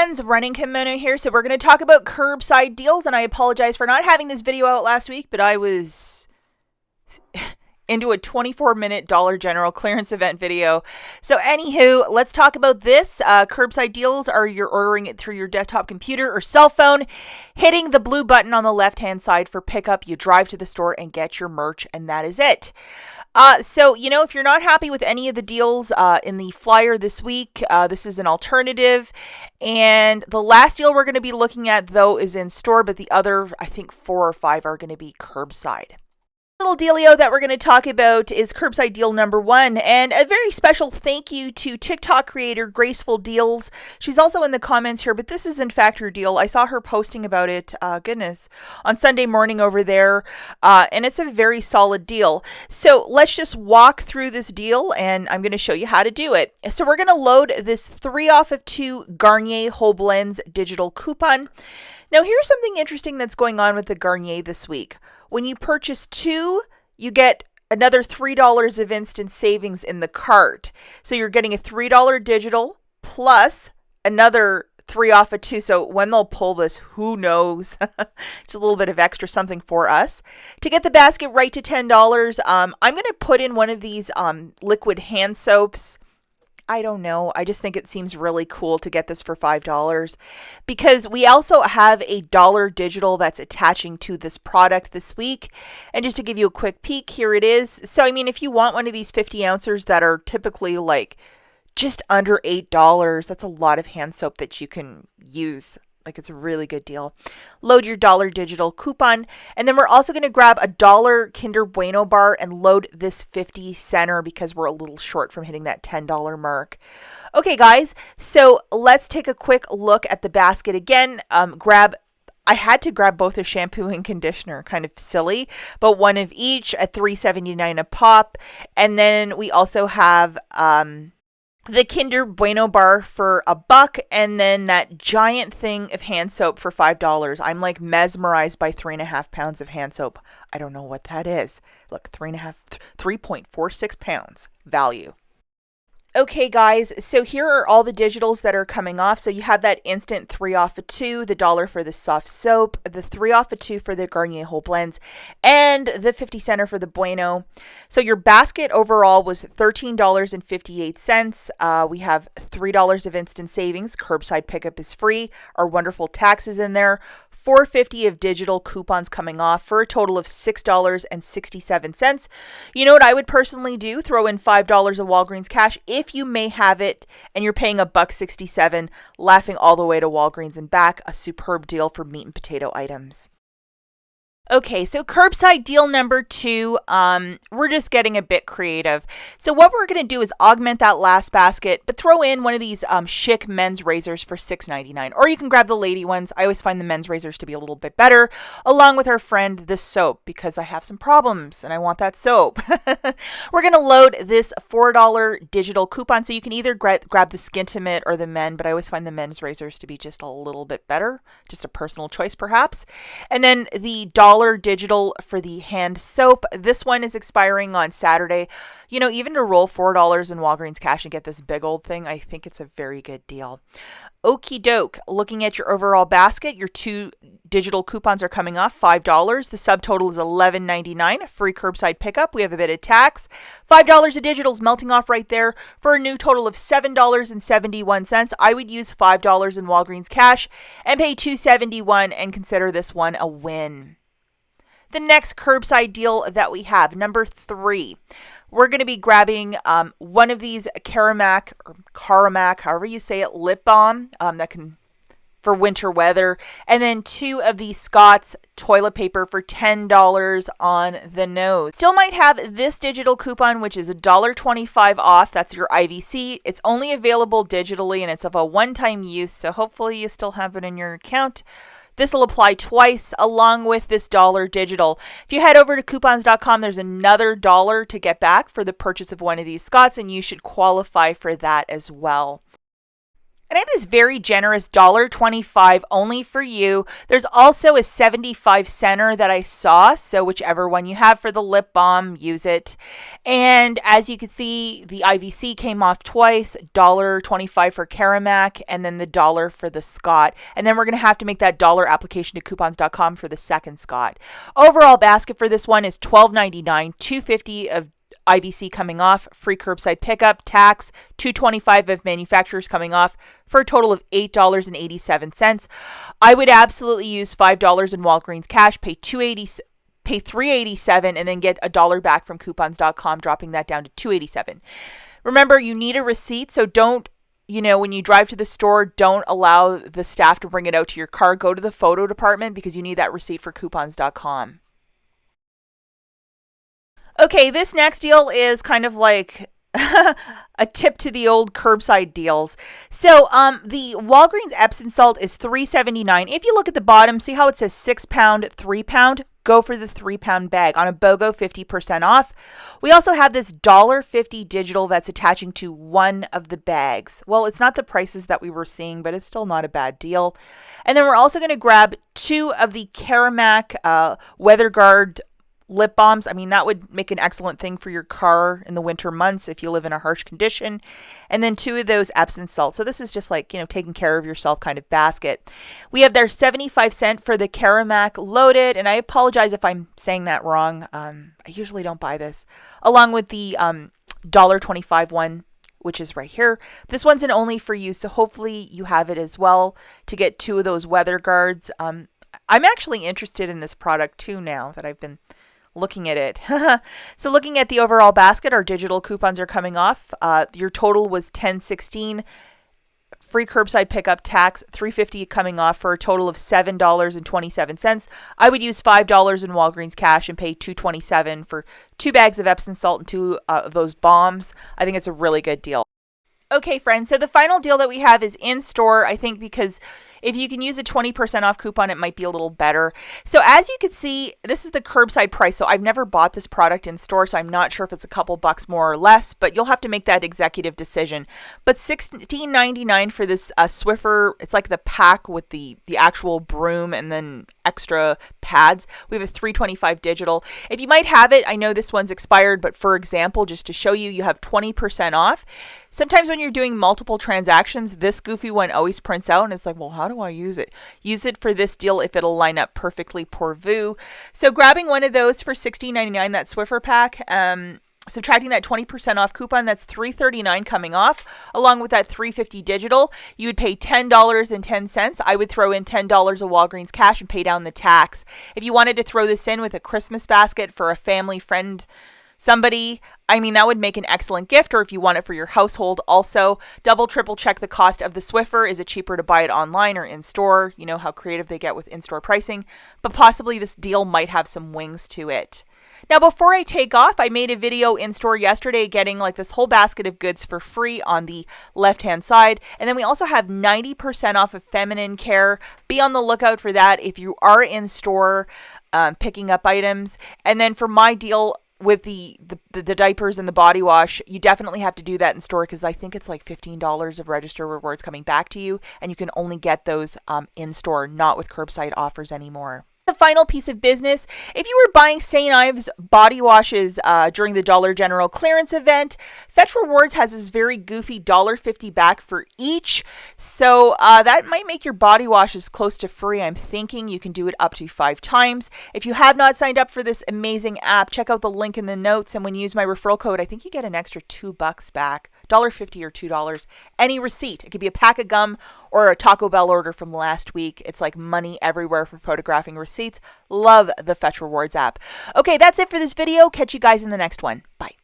friends, Running Kimono here. So we're going to talk about curbside deals, and I apologize for not having this video out last week, but I was into a 24-minute Dollar General clearance event video. So anywho, let's talk about this. Curbside deals are you're ordering it through your desktop computer or cell phone, hitting the blue button on the left-hand side for pickup. You drive to the store and get your merch, and that is it. So, if you're not happy with any of the deals in the flyer this week, this is an alternative. And the last deal we're going to be looking at, though, is in store, but the other, I think 4 or 5 are going to be curbside. Little dealio that we're going to talk about is curbside deal number 1, and a very special thank you to TikTok creator Graceful Deals. She's also in the comments here, but this is in fact her deal. I saw her posting about it, on Sunday morning over there, and it's a very solid deal. So let's just walk through this deal, and I'm going to show you how to do it. So we're going to load this 3 off of 2 Garnier Whole Blends digital coupon. Now here's something interesting that's going on with the Garnier this week. When you purchase 2, you get another $3 of instant savings in the cart. So you're getting a $3 digital plus another 3 off of 2. So when they'll pull this, who knows? It's a little bit of extra something for us. To get the basket right to $10, I'm going to put in one of these liquid hand soaps. I don't know. I just think it seems really cool to get this for $5 because we also have a $1 digital that's attaching to this product this week. And just to give you a quick peek, here it is. So, if you want one of these 50 ounces that are typically like just under $8, that's a lot of hand soap that you can use. Like, it's a really good deal. Load your $1 digital coupon. And then we're also going to grab a $1 Kinder Bueno bar and load this 50 center because we're a little short from hitting that $10 mark. Okay, guys, so let's take a quick look at the basket again. I had to grab both a shampoo and conditioner, kind of silly, but one of each at $3.79 a pop. And then we also have the Kinder Bueno bar for $1, and then that giant thing of hand soap for $5. I'm like mesmerized by 3.5 pounds of hand soap. I don't know what that is. Look, 3.46 pounds value. Okay, guys, so here are all the digitals that are coming off. So you have that instant 3 off of 2, the $1 for the soft soap, the 3 off of 2 for the Garnier Whole Blends, and the 50 center for the Bueno. So your basket overall was $13.58. We have $3 of instant savings. Curbside pickup is free. Our wonderful taxes in there. $4.50 of digital coupons coming off for a total of $6.67. You know what I would personally do? Throw in $5 of Walgreens cash if you may have it and you're paying $1.67, laughing all the way to Walgreens and back. A superb deal for meat and potato items. Okay, so curbside deal number 2, we're just getting a bit creative. So what we're going to do is augment that last basket, but throw in one of these Chic men's razors for $6.99. Or you can grab the lady ones. I always find the men's razors to be a little bit better, along with our friend, the soap, because I have some problems and I want that soap. We're going to load this $4 digital coupon, so you can either grab the Skintimate or the men, but I always find the men's razors to be just a little bit better, just a personal choice perhaps. And then the $1 digital for the hand soap. This one is expiring on Saturday. Even to roll $4 in Walgreens cash and get this big old thing, I think it's a very good deal. Okie doke. Looking at your overall basket, your 2 digital coupons are coming off $5. The subtotal is $11.99. Free curbside pickup. We have a bit of tax. $5 of digitals melting off right there for a new total of $7.71. I would use $5 in Walgreens cash and pay $2.71 and consider this one a win. The next curbside deal that we have, number 3, we're going to be grabbing one of these Carmack, however you say it, lip balm that can for winter weather, and then 2 of these Scott's toilet paper for $10 on the nose. Still might have this digital coupon, which is $1.25 off. That's your IVC. It's only available digitally, and it's of a one-time use, so hopefully you still have it in your account. This will apply twice along with this $1 digital. If you head over to coupons.com, there's another $1 to get back for the purchase of one of these Scots, and you should qualify for that as well. And And I have this very generous $1.25 only for you. There's also a 75 center that I saw, so whichever one you have for the lip balm, use it. And as you can see, the IVC came off twice, $1.25 for Carmack, and then the $1 for the Scott. And then we're going to have to make that $1 application to coupons.com for the second Scott. Overall basket for this one is $12.99, $2.50 of IVC coming off, free curbside pickup, tax, $2.25 of manufacturers coming off, for a total of $8.87. I would absolutely use $5 in Walgreens cash, pay $3.87, and then get $1 back from coupons.com, dropping that down to $2.87. Remember, you need a receipt, so don't, when you drive to the store, don't allow the staff to bring it out to your car. Go to the photo department because you need that receipt for coupons.com. Okay, this next deal is kind of like a tip to the old curbside deals. So the Walgreens Epsom Salt is $3.79. If you look at the bottom, see how it says 6-pound, 3-pound? Go for the 3-pound bag. On a BOGO, 50% off. We also have this $1.50 digital that's attaching to one of the bags. Well, it's not the prices that we were seeing, but it's still not a bad deal. And then we're also going to grab 2 of the Carmack Weather Guard lip balms. I mean, that would make an excellent thing for your car in the winter months if you live in a harsh condition. And then 2 of those Epsom salt. So this is just like, taking care of yourself kind of basket. We have their 75 cent for the Carmack loaded. And I apologize if I'm saying that wrong. I usually don't buy this. Along with the $1.25 one, which is right here. This one's an only for you. So hopefully you have it as well to get 2 of those weather guards. I'm actually interested in this product too now that I've been looking at it. So looking at the overall basket, our digital coupons are coming off. Your total was $10.16. Free curbside pickup, tax, $3.50 coming off, for a total of $7.27. I would use $5 in Walgreens cash and pay $2.27 for 2 bags of Epsom salt and 2 of those bombs. I think it's a really good deal. Okay, friends, so the final deal that we have is in store, I think, because if you can use a 20% off coupon, it might be a little better. So as you can see, this is the curbside price. So I've never bought this product in store, so I'm not sure if it's a couple bucks more or less, but you'll have to make that executive decision. But $16.99 for this Swiffer. It's like the pack with the actual broom and then extra pads. We have a $3.25 digital. If you might have it, I know this one's expired, but for example, just to show you, you have 20% off. Sometimes when you're doing multiple transactions, this goofy one always prints out and it's like, well, how do I use it? Use it for this deal if it'll line up perfectly pour vous. So grabbing one of those for $16.99, that Swiffer pack, subtracting that 20% off coupon, that's $3.39 coming off, along with that $3.50 digital. You would pay $10.10. I would throw in $10 of Walgreens cash and pay down the tax. If you wanted to throw this in with a Christmas basket for a family, friend, somebody, I mean, that would make an excellent gift, or if you want it for your household also. Double, triple check the cost of the Swiffer. Is it cheaper to buy it online or in store? You know how creative they get with in-store pricing, but possibly this deal might have some wings to it. Now, before I take off, I made a video in store yesterday getting like this whole basket of goods for free on the left-hand side. And then we also have 90% off of feminine care. Be on the lookout for that if you are in store picking up items. And then for my deal with the diapers and the body wash, you definitely have to do that in store because I think it's like $15 of register rewards coming back to you, and you can only get those in store, not with curbside offers anymore. The final piece of business, if you were buying St. Ives body washes during the Dollar General clearance event, Fetch Rewards has this very goofy $1.50 back for each. So that might make your body washes close to free. I'm thinking you can do it up to 5 times. If you have not signed up for this amazing app, check out the link in the notes. And when you use my referral code, I think you get an extra $2 back, $1.50 or $2. Any receipt. It could be a pack of gum or a Taco Bell order from last week. It's like money everywhere for photographing receipts. Love the Fetch Rewards app. Okay, that's it for this video. Catch you guys in the next one. Bye.